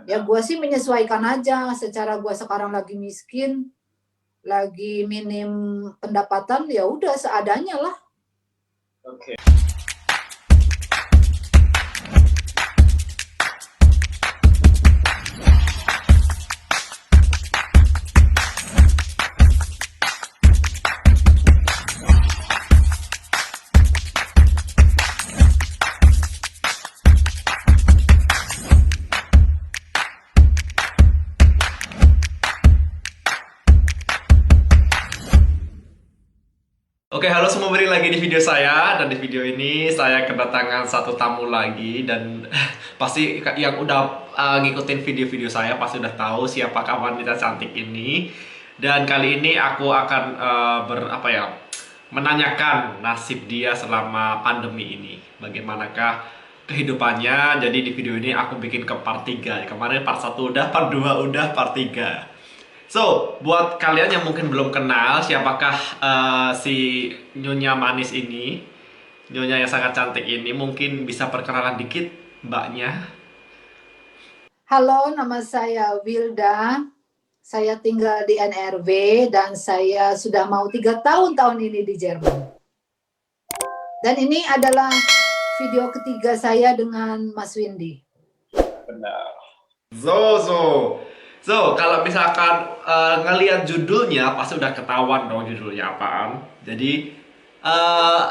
Ya gue sih menyesuaikan aja, secara gue sekarang lagi miskin, lagi minim pendapatan, ya udah seadanya lah. Oke. Oke, halo semua, balik lagi di video saya. Dan di video ini saya kedatangan satu tamu lagi. Dan pasti yang udah ngikutin video-video saya pasti udah tahu siapakah wanita cantik ini. Dan kali ini aku akan menanyakan nasib dia selama pandemi ini. Bagaimanakah kehidupannya. Jadi di video ini aku bikin ke part 3. Kemarin part 1 udah, part 2 udah, part 3. So, buat kalian yang mungkin belum kenal siapakah si Nyonya manis ini, Nyonya yang sangat cantik ini, mungkin bisa perkenalan dikit mbaknya. Halo, nama saya Wilda. Saya tinggal di NRW dan saya sudah mau 3 tahun ini di Jerman. Dan ini adalah video ketiga saya dengan Mas Windy. Benar. So, kalau misalkan ngelihat judulnya pasti udah ketahuan dong judulnya apaan. Jadi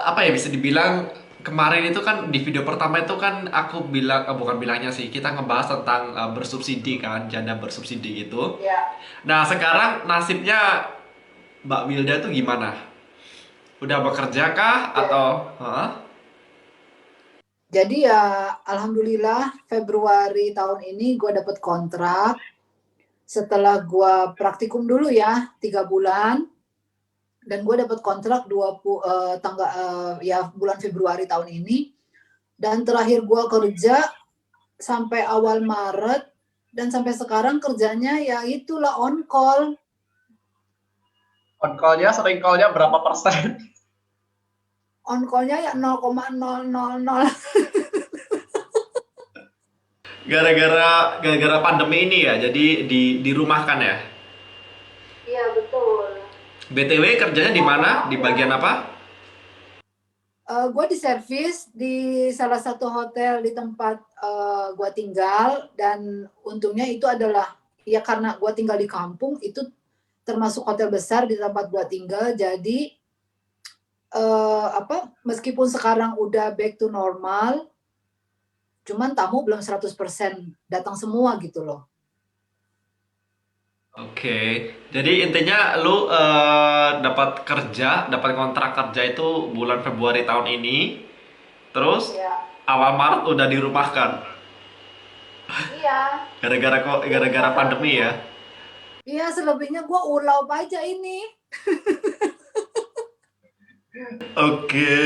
apa ya, bisa dibilang kemarin itu kan di video pertama itu kan aku bilang, bukan bilangnya sih, kita ngebahas tentang bersubsidi kan, janda bersubsidi gitu. Ya. Nah, sekarang nasibnya Mbak Wilda tuh gimana? Udah bekerja kah atau hah? Jadi ya alhamdulillah Februari tahun ini gue dapet kontrak. Setelah gue praktikum dulu ya 3 bulan. Dan gue dapet kontrak bulan Februari tahun ini. Dan terakhir gue kerja sampai awal Maret. Dan sampai sekarang kerjanya ya itulah on call. On call-nya, sering call-nya berapa persen? On call-nya ya 0,000. Gara-gara pandemi ini ya, jadi dirumahkan ya. Iya betul. BTW kerjanya di mana? Di bagian apa? Gue di servis di salah satu hotel di tempat gue tinggal, dan untungnya itu adalah ya karena gue tinggal di kampung, itu termasuk hotel besar di tempat gue tinggal. Jadi meskipun sekarang udah back to normal, cuman tamu belum 100% datang semua gitu loh. Oke, jadi intinya lu dapat kontrak kerja itu bulan Februari tahun ini, terus Ya. awal Maret udah dirumahkan. Iya. Gara-gara pandemi ya. Iya, selebihnya gue ulau aja ini. Oke.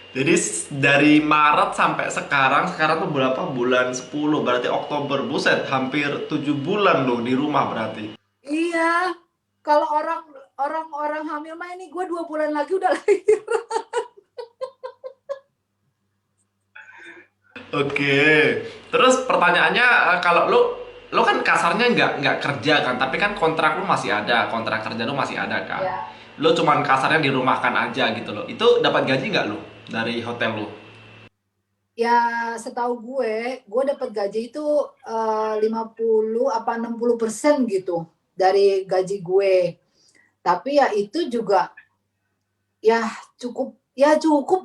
Jadi dari Maret sampai sekarang tuh berapa bulan? 10, berarti Oktober. Buset, hampir 7 bulan loh di rumah berarti. Iya, kalau orang hamil mah ini gue 2 bulan lagi udah lahir. Oke. Terus pertanyaannya, kalau lu kan kasarnya nggak kerja kan, tapi kan kontrak lu masih ada, kontrak kerja lu masih ada kan. Ya. Lu cuman kasarnya dirumahkan aja gitu loh. Itu dapat gaji nggak lu dari hotel lu? Ya, setahu gue dapat gaji itu 50 apa 60% gitu dari gaji gue. Tapi ya itu juga ya cukup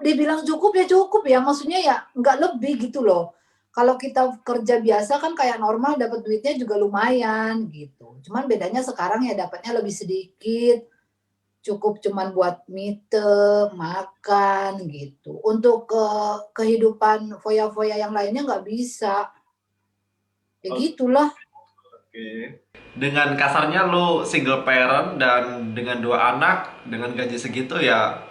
dibilang cukup ya, maksudnya ya nggak lebih gitu loh. Kalau kita kerja biasa kan kayak normal dapat duitnya juga lumayan gitu. Cuman bedanya sekarang ya dapatnya lebih sedikit. Cukup cuman buat makan gitu. Untuk kehidupan foya-foya yang lainnya nggak bisa. Ya gitulah. Oke. Dengan kasarnya lu single parent dan dengan 2 anak dengan gaji segitu ya,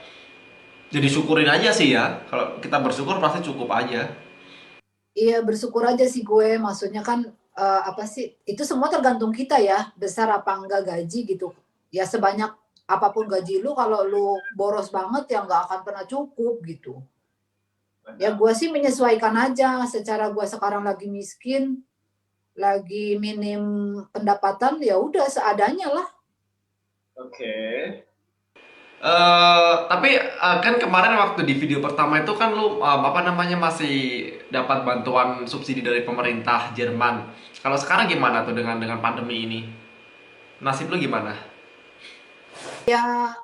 jadi syukurin aja sih ya. Kalau kita bersyukur pasti cukup aja. Iya, bersyukur aja sih gue. Maksudnya kan itu semua tergantung kita ya, besar apa enggak gaji gitu. Ya sebanyak apapun gaji lu, kalau lu boros banget ya nggak akan pernah cukup gitu. Ya gue sih menyesuaikan aja, secara gue sekarang lagi miskin, lagi minim pendapatan, ya udah seadanya lah. Oke. Tapi kan kemarin waktu di video pertama itu kan lu apa namanya masih dapat bantuan subsidi dari pemerintah Jerman. Kalau sekarang gimana tuh dengan pandemi ini? Nasib lu gimana? Ya,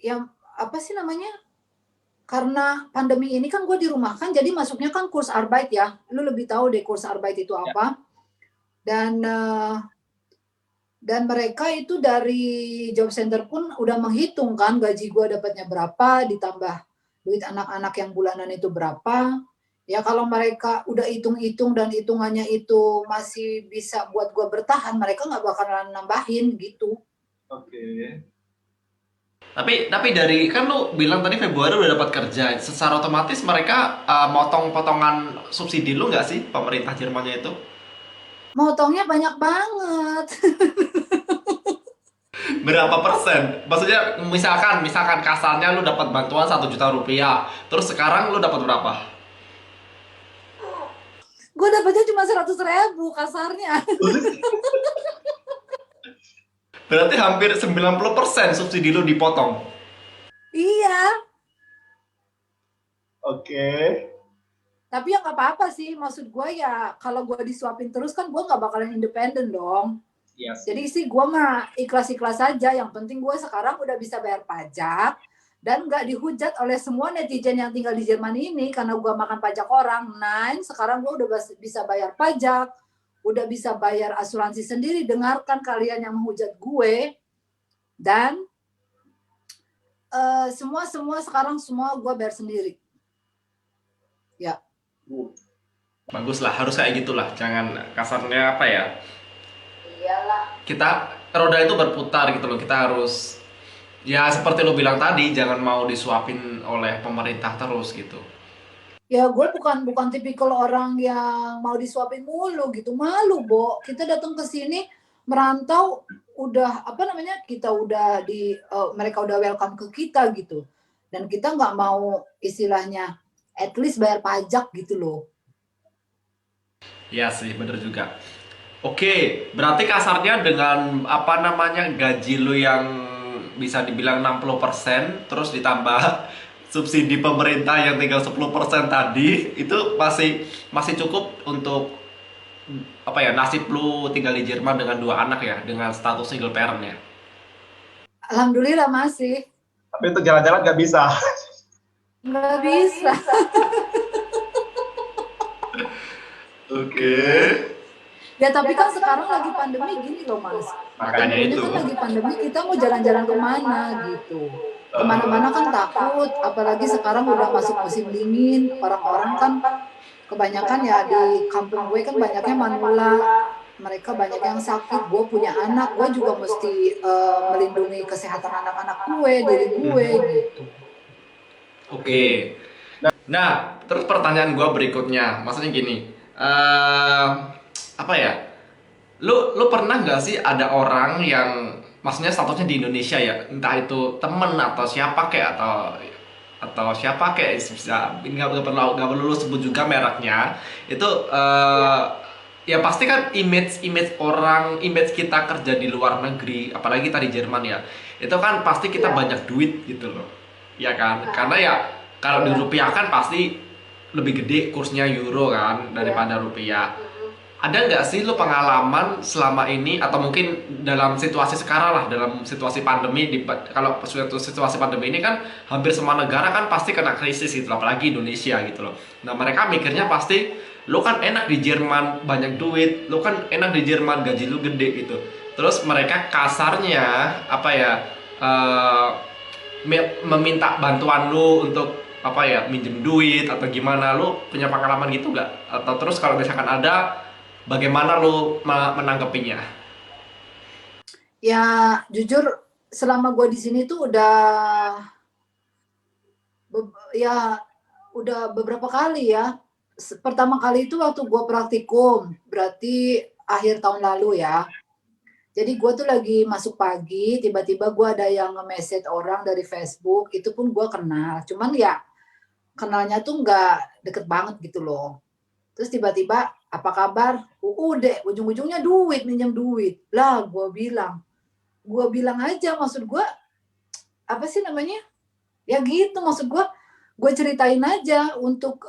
yang apa sih namanya? Karena pandemi ini kan gue dirumahkan, jadi masuknya kan kurs Arbeit ya. Lu lebih tahu deh kurs Arbeit itu Ya. apa. Dan dan mereka itu dari job center pun udah menghitung kan gaji gue dapatnya berapa, ditambah duit anak-anak yang bulanan itu berapa. Ya kalau mereka udah hitung-hitung dan hitungannya itu masih bisa buat gue bertahan, mereka nggak bakalan nambahin gitu. Oke. Tapi dari kan lu bilang tadi Februari udah dapat kerja, secara otomatis mereka motong potongan subsidi lu nggak sih pemerintah Jermannya itu? Motongnya banyak banget. Berapa persen? Maksudnya misalkan kasarnya lu dapat bantuan 1 juta rupiah, terus sekarang lu dapat berapa? Gue dapatnya cuma 100.000 kasarnya. Berarti hampir 90% subsidi lu dipotong. Iya, Oke. tapi ya nggak apa-apa sih. Maksud gue ya kalau gue disuapin terus kan gue nggak bakalan independen dong. Iya Jadi sih. sih gue mah ikhlas-ikhlas aja. Yang penting gue sekarang udah bisa bayar pajak dan nggak dihujat oleh semua netizen yang tinggal di Jerman ini karena gue makan pajak orang. Nah, sekarang gue udah bisa bayar pajak, udah bisa bayar asuransi sendiri. Dengarkan kalian yang menghujat gue, dan semua sekarang semua gue bayar sendiri. Ya. Bagus lah, harus kayak gitulah. Jangan kasarnya apa ya? Iyalah. Kita roda itu berputar gitu loh. Kita harus ya seperti lo bilang tadi, jangan mau disuapin oleh pemerintah terus gitu. Ya gue bukan tipikal orang yang mau disuapin mulu gitu, malu Bo. Kita datang ke sini merantau udah apa namanya, kita udah mereka udah welcome ke kita gitu, dan kita nggak mau istilahnya at least bayar pajak gitu loh. Iya sih, bener juga. Oke, berarti kasarnya dengan apa namanya gaji lu yang bisa dibilang 60%, terus ditambah subsidi pemerintah yang tinggal 10% tadi, itu masih masih cukup untuk apa ya, nasib lu tinggal di Jerman dengan 2 anak ya, dengan status single parent ya. Alhamdulillah masih. Tapi untuk jalan-jalan nggak bisa. Nggak bisa. Oke. Ya tapi kan sekarang lagi pandemi gini loh Mas. Makanya Ini itu. kan lagi pandemi, kita mau jalan-jalan kemana gitu. Kemana-mana kan takut, apalagi sekarang udah masuk musim dingin. Orang-orang kan kebanyakan ya di kampung gue kan banyaknya manula. Mereka banyak yang sakit. Gue punya anak, gue juga mesti melindungi kesehatan anak-anak gue, diri gue gitu. Oke. Nah, terus pertanyaan gua berikutnya, maksudnya gini, apa ya? Lu pernah nggak sih ada orang yang maksudnya statusnya di Indonesia ya, entah itu temen atau siapa kayak atau siapa kayak bisa nggak perlu lu sebut juga mereknya itu ya pasti kan image kita kerja di luar negeri, apalagi kita di Jerman ya, itu kan pasti kita banyak duit gitu loh, ya kan, karena ya kalau dirupiahkan pasti lebih gede kursnya euro kan daripada rupiah. Ada nggak sih lo pengalaman selama ini atau mungkin dalam situasi sekarang lah, dalam situasi pandemi kalau suatu situasi pandemi ini kan hampir semua negara kan pasti kena krisis gitu, apalagi Indonesia gitu loh. Nah mereka mikirnya pasti lo kan enak di Jerman banyak duit, lo kan enak di Jerman gaji lo gede gitu. Terus mereka kasarnya apa ya, eh, meminta bantuan lo untuk apa ya, minjem duit atau gimana. Lo punya pengalaman gitu nggak? Atau terus kalau misalkan ada, bagaimana lo menanggapinya? Ya jujur selama gue di sini tuh ya udah beberapa kali ya. Pertama kali itu waktu gue praktikum, berarti akhir tahun lalu ya. Jadi gue tuh lagi masuk pagi, tiba-tiba gue ada yang nge-message orang dari Facebook, itu pun gue kenal. Cuman ya kenalnya tuh nggak deket banget gitu loh. Terus tiba-tiba apa kabar? Udah, ujung-ujungnya duit, minjem duit. Lah, gue bilang aja, maksud gue, apa sih namanya? Ya gitu, maksud gue ceritain aja untuk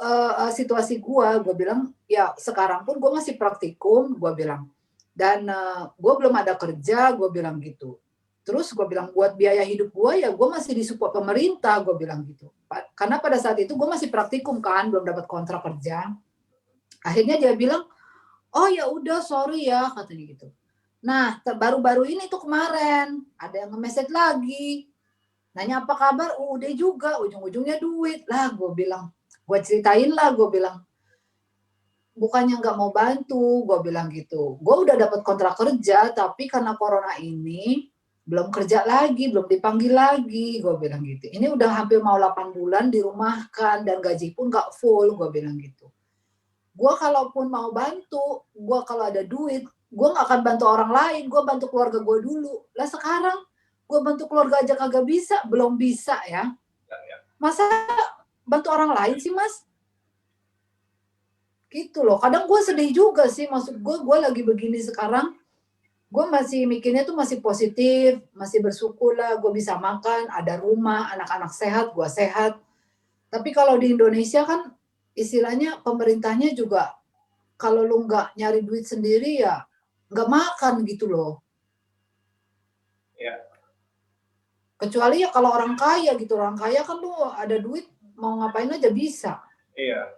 situasi gue bilang, ya sekarang pun gue masih praktikum, gue bilang. Dan gue belum ada kerja, gue bilang gitu. Terus gue bilang, buat biaya hidup gue, ya gue masih disupport pemerintah, gue bilang gitu. Karena pada saat itu gue masih praktikum kan, belum dapat kontrak kerja. Akhirnya dia bilang, oh ya udah sorry ya katanya gitu. Nah baru-baru ini tuh kemarin ada yang nge-message lagi, nanya apa kabar, udah juga ujung-ujungnya duit lah. Gue ceritain lah, gue bilang bukannya nggak mau bantu, gue bilang gitu. Gue udah dapat kontrak kerja tapi karena corona ini belum kerja lagi, belum dipanggil lagi, gue bilang gitu. Ini udah hampir mau 8 bulan dirumahkan dan gaji pun nggak full, gue bilang gitu. Gue kalaupun mau bantu, gue kalau ada duit, gue nggak akan bantu orang lain, gue bantu keluarga gue dulu. Lah sekarang gue bantu keluarga aja kagak bisa, belum bisa ya. Masa bantu orang lain sih mas? Gitu loh. Kadang gue sedih juga sih, maksud gue lagi begini sekarang, gue masih mikirnya tuh masih positif, masih bersyukur lah, gue bisa makan, ada rumah, anak-anak sehat, gue sehat. Tapi kalau di Indonesia kan istilahnya pemerintahnya juga kalau lu nggak nyari duit sendiri ya nggak makan gitu loh. Iya. Kecuali ya kalau orang kaya gitu, orang kaya kan lu ada duit mau ngapain aja bisa. Iya.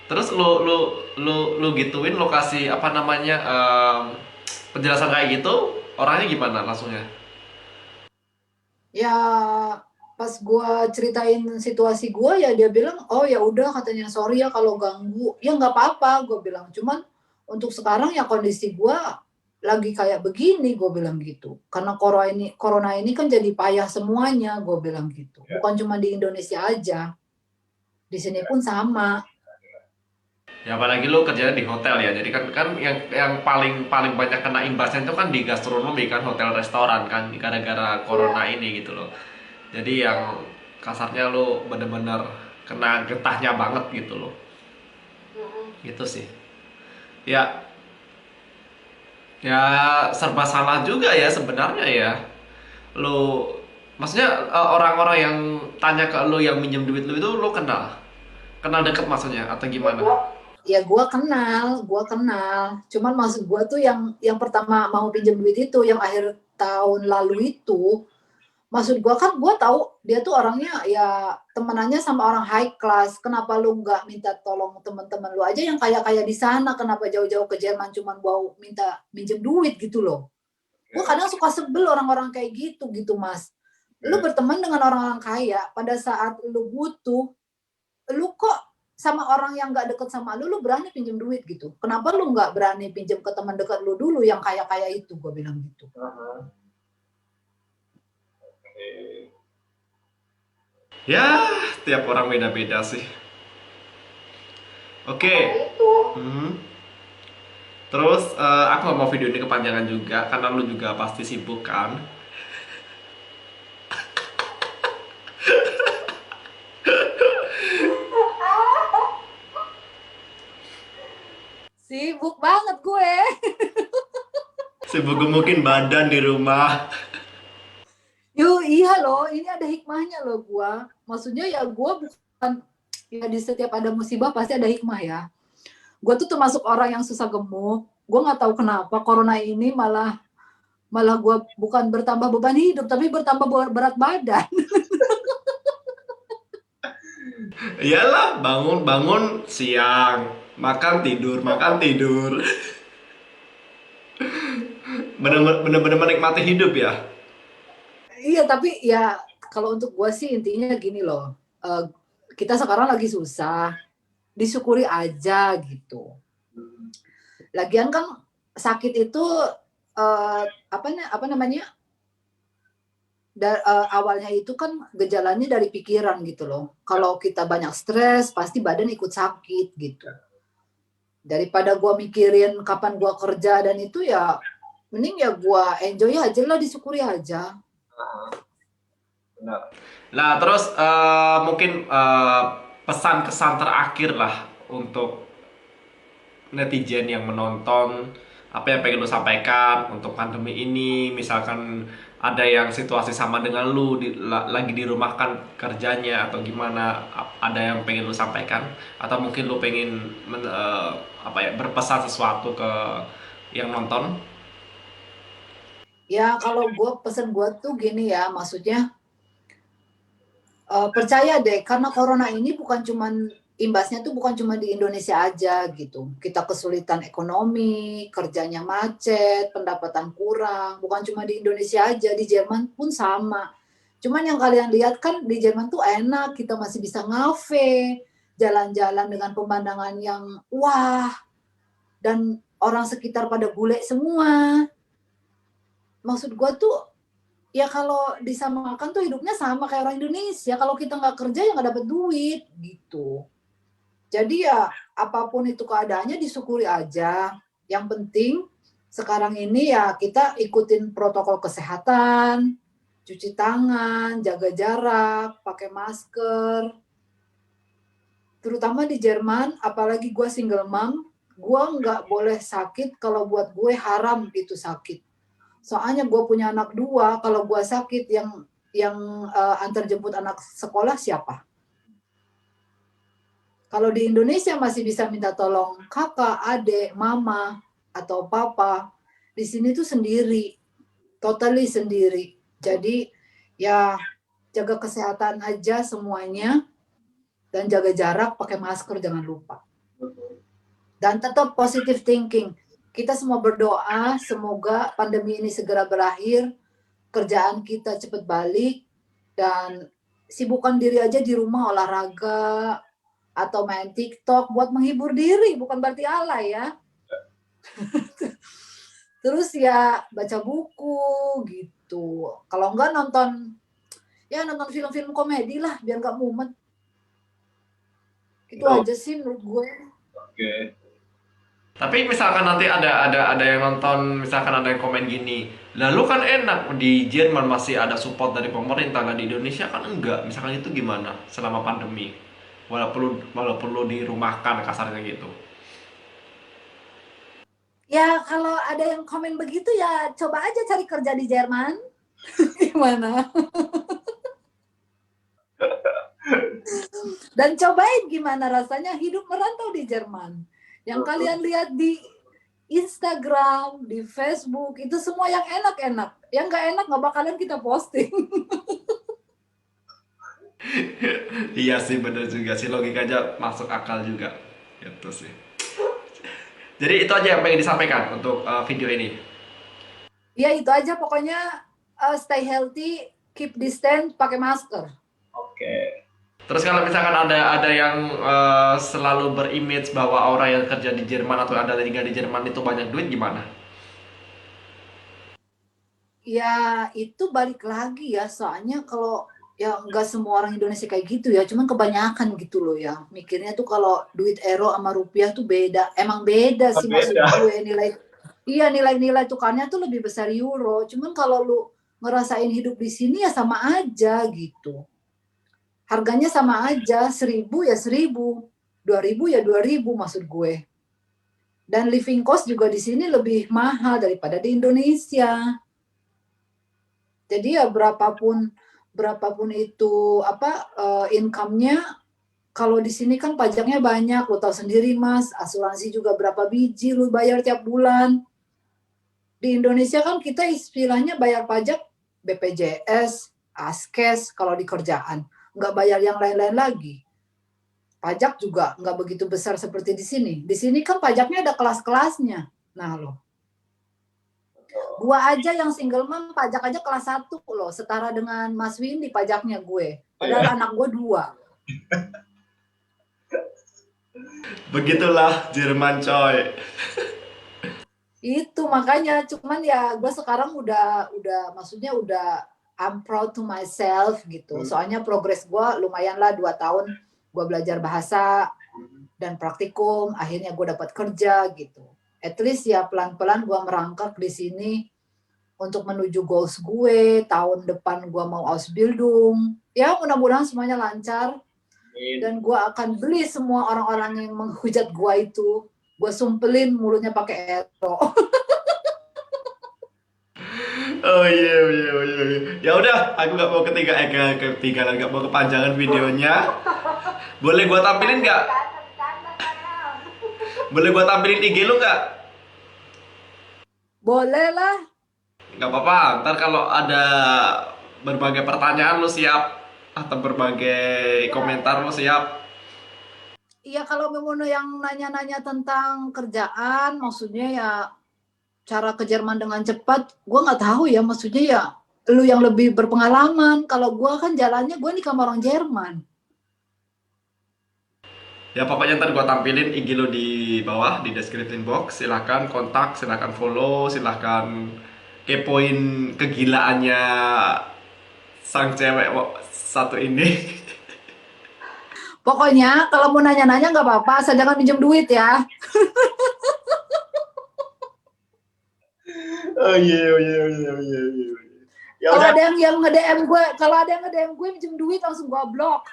Terus lu gituin, lo kasih apa namanya penjelasan kayak gitu, orangnya gimana langsungnya? Ya pas gue ceritain situasi gue ya dia bilang oh ya udah katanya sorry ya kalau ganggu, ya nggak apa-apa gue bilang, cuman untuk sekarang ya kondisi gue lagi kayak begini gue bilang gitu karena corona ini kan jadi payah semuanya gue bilang gitu, bukan cuma di Indonesia aja, di sini pun sama. Ya apalagi lu kerjanya di hotel ya, jadi kan kan yang paling paling banyak kena imbasnya itu kan di gastronomi kan, hotel restoran kan, gara-gara corona Ya, ini gitu loh. Jadi yang kasarnya lu bener-bener kena getahnya banget gitu loh. Gitu sih. Ya, ya serba salah juga ya sebenarnya ya. Lu maksudnya orang-orang yang tanya ke lu yang minjem duit lu itu lu kenal? Kenal deket maksudnya atau gimana? gue kenal. Cuman maksud gue tuh yang pertama mau pinjam duit itu, yang akhir tahun lalu itu, maksud gue kan gue tahu dia tuh orangnya ya temenannya sama orang high class. Kenapa lu nggak minta tolong teman-teman lu aja yang kaya-kaya di sana? Kenapa jauh-jauh ke Jerman cuman mau minta minjem duit gitu loh? Gue kadang suka sebel orang-orang kayak gitu mas. Lu berteman dengan orang-orang kaya, pada saat lu butuh, lu kok sama orang yang nggak deket sama lu berani pinjem duit gitu. Kenapa lu nggak berani pinjem ke teman dekat lu dulu yang kaya-kaya itu, gue bilang gitu. Ya, tiap orang beda-beda sih. Oke. Itu. Hmm. Terus aku gak mau video ini kepanjangan juga karena lu juga pasti sibuk kan. Sibuk banget gue. Sibuk gemukin badan di rumah. Yuk, iya loh, ini ada hikmahnya loh gue. Maksudnya ya gue bukan, ya di setiap ada musibah pasti ada hikmah ya. Gue tuh termasuk orang yang susah gemuk. Gue nggak tahu kenapa corona ini malah malah gue bukan bertambah beban hidup, tapi bertambah berat badan. Iyalah, bangun bangun siang, makan tidur, makan tidur. Bener-bener menikmati hidup ya. Iya, tapi ya kalau untuk gue sih intinya gini loh. eh, kita sekarang lagi susah, disyukuri aja gitu. Lagian kan sakit itu apa namanya? Awalnya itu kan gejalanya dari pikiran gitu loh. Kalau kita banyak stres, pasti badan ikut sakit gitu. Daripada gue mikirin kapan gue kerja dan itu ya, mending ya gue enjoy aja lah, disyukuri aja. Benar. Nah, terus mungkin pesan kesan terakhir lah untuk netizen yang menonton, apa yang pengen lu sampaikan untuk pandemi ini, misalkan ada yang situasi sama dengan lu lagi dirumahkan kerjanya atau gimana, ada yang pengen lu sampaikan atau mungkin lu pengen apa ya, berpesan sesuatu ke yang nonton. Ya kalau pesen gue tuh gini ya, maksudnya percaya deh, karena corona ini imbasnya tuh bukan cuma di Indonesia aja gitu. Kita kesulitan ekonomi, kerjanya macet, pendapatan kurang, bukan cuma di Indonesia aja, di Jerman pun sama. Cuman yang kalian lihat kan di Jerman tuh enak, kita masih bisa ngafe, jalan-jalan dengan pemandangan yang wah, dan orang sekitar pada bule semua. Maksud gue tuh, ya kalau disamakan tuh hidupnya sama kayak orang Indonesia. Kalau kita nggak kerja ya nggak dapet duit gitu. Jadi ya apapun itu keadaannya disyukuri aja. Yang penting sekarang ini ya kita ikutin protokol kesehatan, cuci tangan, jaga jarak, pakai masker. Terutama di Jerman, apalagi gue single mom, gue nggak boleh sakit. Kalau buat gue haram itu sakit. Soalnya gue punya anak 2, kalau gue sakit yang antar jemput anak sekolah siapa? Kalau di Indonesia masih bisa minta tolong kakak, adik, mama, atau papa. Di sini tuh sendiri, totally sendiri. Jadi ya jaga kesehatan aja semuanya dan jaga jarak, pakai masker jangan lupa. Dan tetap positive thinking. Kita semua berdoa semoga pandemi ini segera berakhir, kerjaan kita cepat balik, dan sibukkan diri aja di rumah olahraga atau main TikTok buat menghibur diri, bukan berarti alay ya. Terus ya baca buku gitu. Kalau enggak nonton film-film komedi lah biar nggak mumet. Itu aja sih menurut gue. Oke. Tapi misalkan nanti ada yang nonton, misalkan ada yang komen gini, lalu kan enak di Jerman masih ada support dari pemerintah, lah di Indonesia kan enggak. Misalkan itu gimana selama pandemi? Walaupun lu dirumahkan kasarnya gitu. Ya kalau ada yang komen begitu ya coba aja cari kerja di Jerman. Gimana? Dan cobain gimana rasanya hidup merantau di Jerman. Yang kalian lihat di Instagram, di Facebook, itu semua yang enak-enak. Yang nggak enak nggak bakalan kita posting. Iya sih, bener juga sih, logikanya masuk akal juga. Gitu sih. Jadi itu aja yang pengen disampaikan untuk video ini. Ya itu aja pokoknya, stay healthy, keep distance, pakai masker. Oke. Terus kalau misalkan ada yang selalu berimage bahwa orang yang kerja di Jerman atau ada yang tinggal di Jerman itu banyak duit, gimana? Ya itu balik lagi ya, soalnya kalau ya nggak semua orang Indonesia kayak gitu ya, cuman kebanyakan gitu loh ya. Mikirnya tuh kalau duit euro sama rupiah tuh beda. Emang beda sih maksud gue nilai tukarnya tuh lebih besar euro. Cuman kalau lu ngerasain hidup di sini ya sama aja gitu. Harganya sama aja, 1.000 ya 1.000, 2.000 ya 2.000 maksud gue. Dan living cost juga di sini lebih mahal daripada di Indonesia. Jadi ya berapapun itu income-nya, kalau di sini kan pajaknya banyak, lo tahu sendiri Mas, asuransi juga berapa biji lo bayar tiap bulan. Di Indonesia kan kita istilahnya bayar pajak BPJS, Askes kalau di kerjaan, nggak bayar yang lain-lain lagi. Pajak juga nggak begitu besar seperti di sini. Di sini kan pajaknya ada kelas-kelasnya. Nah loh. Gua aja yang single mom pajak aja kelas 1 loh, setara dengan Mas Windy pajaknya gue. Padahal anak gue 2. Begitulah Jerman coy. Itu makanya, cuman ya gue sekarang udah maksudnya udah I'm proud to myself gitu. Soalnya progres gue lumayan lah 2 tahun gue belajar bahasa dan praktikum, akhirnya gue dapat kerja gitu. At least ya pelan-pelan gue merangkak di sini untuk menuju goals gue. Tahun depan gue mau Ausbildung. Ya mudah-mudahan semuanya lancar. Dan gue akan beli semua orang-orang yang menghujat gue itu. gue sumpelin mulutnya pakai ero. Oh iya, iya, iya, iya. Ya udah, aku nggak mau ketinggalan, nggak mau kepanjangan videonya. Boleh gua tampilin nggak? Boleh gua tampilin IG lu nggak? Boleh lah. Nggak apa-apa. Ntar kalau ada berbagai pertanyaan lu siap, atau berbagai komentar lu siap. Iya, kalau mau yang nanya-nanya tentang kerjaan, maksudnya ya cara ke Jerman dengan cepat, gue nggak tahu ya, maksudnya ya lu yang lebih berpengalaman. Kalau gue kan jalannya gue nih sama orang Jerman. Ya pokoknya ntar gua tampilin IG lu di bawah di description box. Silahkan kontak, silahkan follow, silahkan kepoin kegilaannya sang cewek satu ini. Pokoknya kalau mau nanya-nanya nggak apa-apa, asal jangan pinjam duit ya. Oh iya, oh iya, oh iya, oh iya, oh iya. Ya Kalau udah, ada yang nge-DM gue, kalau ada yang nge-DM gue pinjam duit langsung gue blok.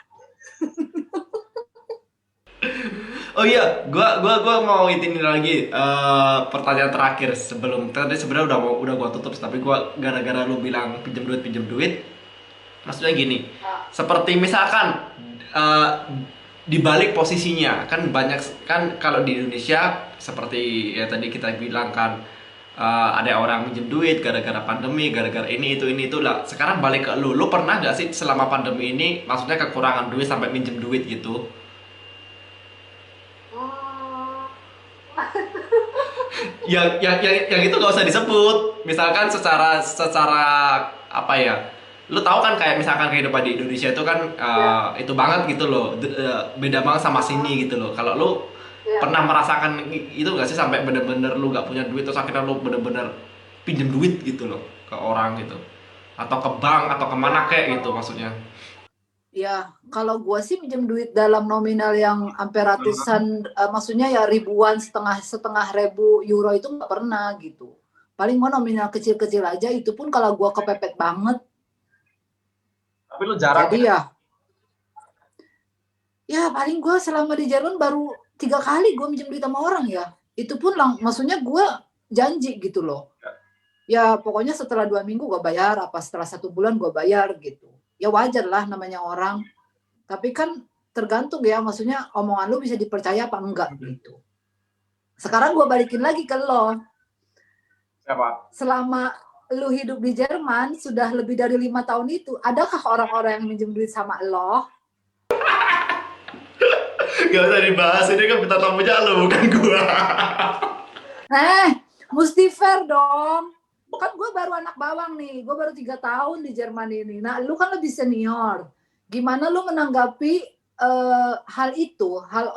Oh iya, gua mau ini lagi pertanyaan terakhir sebelum tadi sebenarnya udah gua tutup, tapi gua gara-gara lu bilang pinjam duit, maksudnya gini, seperti misalkan eh, di balik posisinya kan banyak kan kalau di Indonesia seperti ya tadi kita bilang kan ada orang minjem duit gara-gara pandemi, gara-gara ini itu lah. Sekarang balik ke lu pernah gak sih selama pandemi ini, maksudnya kekurangan duit sampai minjem duit gitu? Yang itu gak usah disebut, misalkan secara apa ya, lu tahu kan kayak misalkan kehidupan di Indonesia itu kan itu banget gitu loh, beda banget sama sini gitu loh. Kalau lu pernah merasakan itu gak sih, sampai bener-bener lu gak punya duit terus akhirnya lu bener-bener pinjem duit gitu loh ke orang gitu, atau ke bank atau kemana kayak gitu maksudnya. Ya, kalau gue sih pinjam duit dalam nominal yang hampir ratusan, maksudnya ya ribuan, setengah ribu euro itu nggak pernah gitu. Paling mau nominal kecil-kecil aja, itu pun kalau gue kepepet banget. tapi lu jarang Jadi ya. ya paling gue selama di Jerman baru 3 kali gue minjem duit sama orang ya. Itu pun maksudnya gue janji gitu loh. Ya pokoknya setelah 2 minggu gue bayar, apa setelah 1 bulan gue bayar gitu. Ya wajar lah namanya orang. Tapi kan tergantung ya, maksudnya omongan lu bisa dipercaya apa enggak gitu. Sekarang gue balikin lagi ke lo. Siapa? Selama lu hidup di Jerman sudah lebih dari 5 tahun itu, adakah orang-orang yang minjem duit sama lo? Gak usah dibahas, ini kan kita tamunya lu bukan gua. Mesti fair dong. Kan gue baru anak bawang nih, gue baru 3 tahun di Jerman ini. Nah, lu kan lebih senior. Gimana lu menanggapi hal itu, hal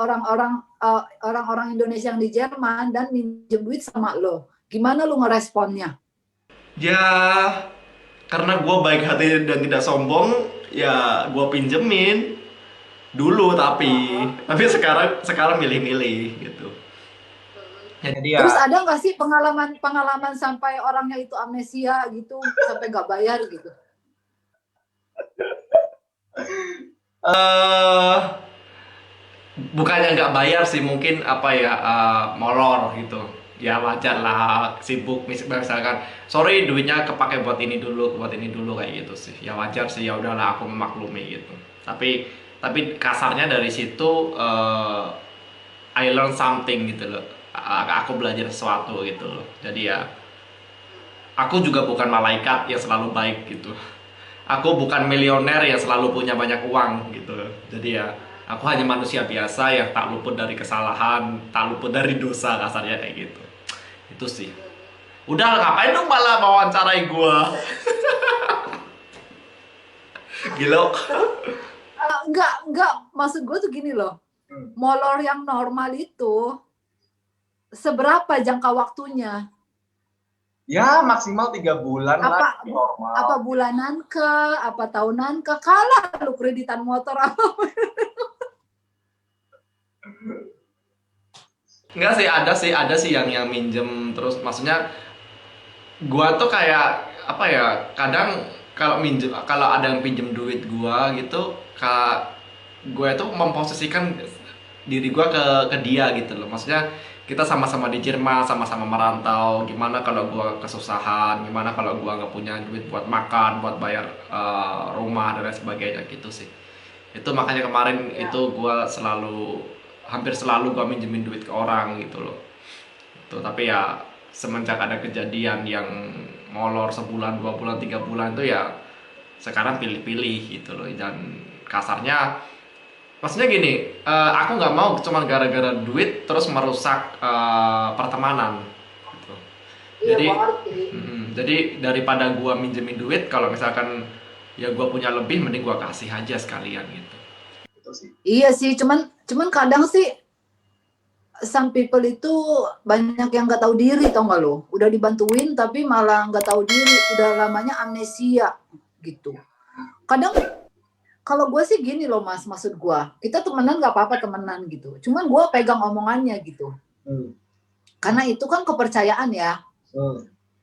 orang-orang Indonesia yang di Jerman dan minjem duit sama lo? Gimana lu ngeresponnya? Ya karena gue baik hati dan tidak sombong, ya gue pinjemin dulu, tapi sekarang milih-milih gitu. Jadi Terus ya, ada nggak sih pengalaman sampai orangnya itu amnesia gitu, sampai nggak bayar gitu? eh bukannya nggak bayar sih, mungkin apa ya, molor gitu. Ya wajar lah, sibuk misalkan, sorry duitnya kepake buat ini dulu kayak gitu sih. Ya wajar sih, ya udahlah aku memaklumi gitu. Tapi kasarnya dari situ I learn something gitu loh. Aku belajar sesuatu gitu loh. Jadi ya aku juga bukan malaikat yang selalu baik gitu. Aku bukan milioner yang selalu punya banyak uang gitu. Jadi ya aku hanya manusia biasa yang tak luput dari kesalahan, tak luput dari dosa, kasarnya kayak gitu. Itu sih. Udah, ngapain dong malah wawancarai gua? Gila. Enggak, maksud gue tuh gini loh. Molor yang normal itu seberapa jangka waktunya? ya maksimal 3 bulan lah normal. Apa bulanan ke, apa tahunan ke? Kalah lu kreditan motor apa? Enggak sih, ada sih yang minjem terus, maksudnya gua tuh kayak apa ya, kadang kalau ada yang pinjem duit gua gitu, gua itu memposisikan diri gua ke dia gitu loh. Maksudnya kita sama-sama di Jerman, sama-sama merantau. Gimana kalau gua kesusahan, gimana kalau gua nggak punya duit buat makan, buat bayar rumah dan lain sebagainya gitu sih. Itu makanya kemarin Ya. itu gua hampir selalu gua minjemin duit ke orang gitu loh. Tuh, tapi ya semenjak ada kejadian yang molor sebulan, 2 bulan, 3 bulan itu ya sekarang pilih-pilih gitu loh. Dan kasarnya maksudnya gini, aku nggak mau cuma gara-gara duit terus merusak pertemanan gitu. Iya, Jadi gua ngerti. jadi daripada gua minjemin duit, kalau misalkan ya gua punya lebih, mending gua kasih aja sekalian gitu. Itu sih. Iya sih, cuman kadang sih some people itu banyak yang nggak tahu diri, tau nggak lo? Udah dibantuin tapi malah nggak tahu diri, udah lamanya amnesia gitu. Kadang kalau gue sih gini loh Mas, maksud gue, kita temenan nggak apa-apa temenan gitu. Cuman gue pegang omongannya gitu. Karena itu kan kepercayaan ya.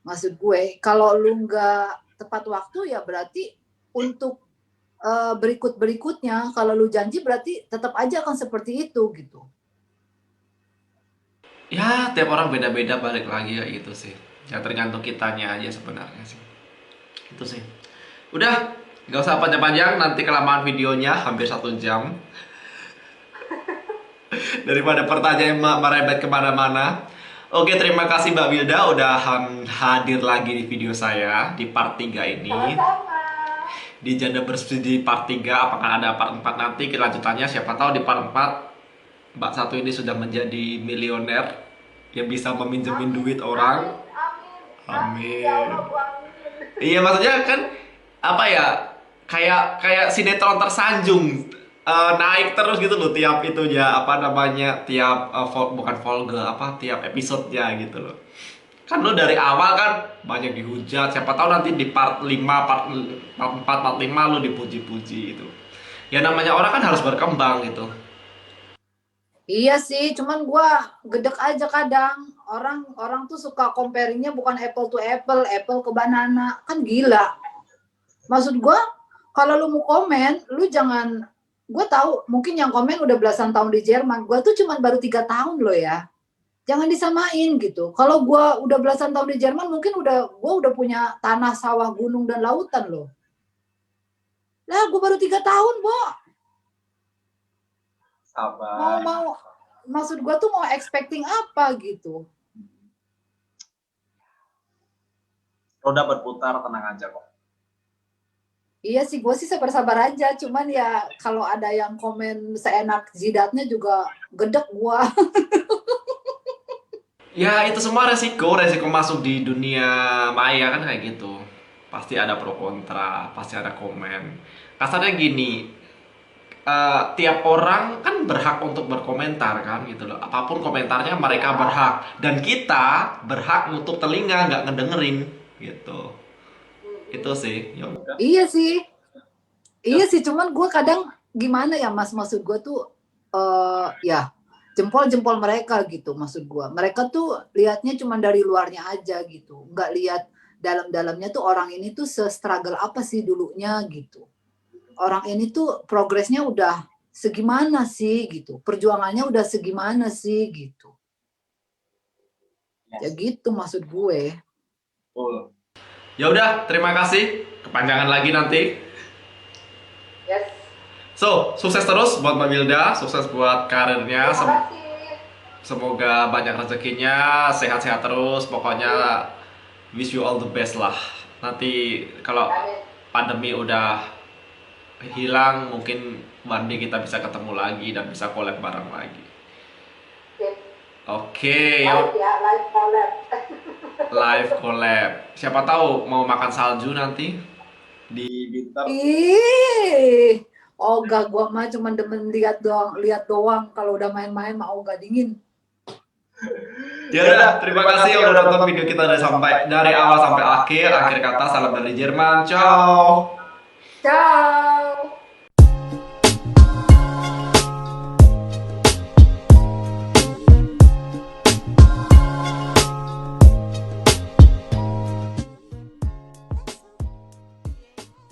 Maksud gue, kalau lu nggak tepat waktu ya berarti untuk berikut-berikutnya, kalau lu janji berarti tetap aja akan seperti itu gitu. Ya tiap orang beda-beda, balik lagi ya gitu sih. Ya tergantung kitanya aja sebenarnya sih. Itu sih. Udah, nggak usah panjang-panjang, nanti kelamaan videonya hampir 1 jam. Daripada pertanyaan merebet kemana-mana. Oke, terima kasih Mbak Wilda udah hadir lagi di video saya di part 3 ini. Sama-sama. Di Janda Bersudi part 3, apakah ada part 4 nanti kelanjutannya, siapa tahu di part 4 Mbak Satu ini sudah menjadi milioner yang bisa meminjemin duit orang. Amin. Iya, maksudnya kan apa ya, kayak sinetron tersanjung, naik terus gitu loh tiap itunya, apa namanya, tiap bukan Volga, apa, tiap episodenya gitu loh. Kan lo dari awal kan banyak dihujat, siapa tahu nanti di part 5, part 4, part 5 lo dipuji-puji gitu. Ya namanya orang kan harus berkembang gitu. Iya sih, cuman gua gedek aja kadang. Orang tuh suka comparingnya bukan apple to apple, apple ke banana. Kan gila. Maksud gua, kalau lu mau komen, lu jangan, gua tahu mungkin yang komen udah belasan tahun di Jerman. Gua tuh cuman baru 3 tahun loh ya. Jangan disamain gitu. Kalau gua udah belasan tahun di Jerman, mungkin gua udah punya tanah, sawah, gunung dan lautan loh. Lah, gua baru 3 tahun, Bo. Sabar. Maksud gue tuh mau expecting apa gitu. Roda berputar, tenang aja kok. Iya sih, gue sih sabar-sabar aja. Cuman ya kalau ada yang komen seenak jidatnya juga gedek gue. Ya itu semua resiko masuk di dunia maya kan kayak gitu. Pasti ada pro kontra, pasti ada komen. Kasarnya gini, tiap orang kan berhak untuk berkomentar kan gitu loh. Apapun komentarnya mereka berhak, dan kita berhak nutup telinga, nggak ngedengerin gitu. Itu sih. Yaudah. Iya sih. Iya sih, cuman gue kadang gimana ya Mas, maksud gue tuh ya jempol-jempol mereka gitu, maksud gue. Mereka tuh lihatnya cuma dari luarnya aja gitu. Nggak lihat dalam-dalamnya tuh orang ini tuh se-struggle apa sih dulunya gitu. Orang ini tuh progresnya udah segimana sih gitu, perjuangannya udah segimana sih gitu. Ya gitu maksud gue. Ya udah, terima kasih. Kepanjangan lagi nanti. Yes. So, sukses terus buat Mbak Wilda, sukses buat karirnya. Terima kasih. Semoga banyak rezekinya, sehat-sehat terus. Pokoknya wish you all the best lah. Nanti kalau pandemi udah hilang, mungkin one day kita bisa ketemu lagi dan bisa collab bareng lagi. Oke, Live collab. live collab. Siapa tahu mau makan salju nanti Di Bintar. Ih, ogah gua mah cuma demen lihat doang. Kalau udah main-main mah ogah dingin. Ya udah, terima kasih udah nonton video kita dari awal sampai akhir. Akhir kata, salam dari Jerman. Ciao. Ciao.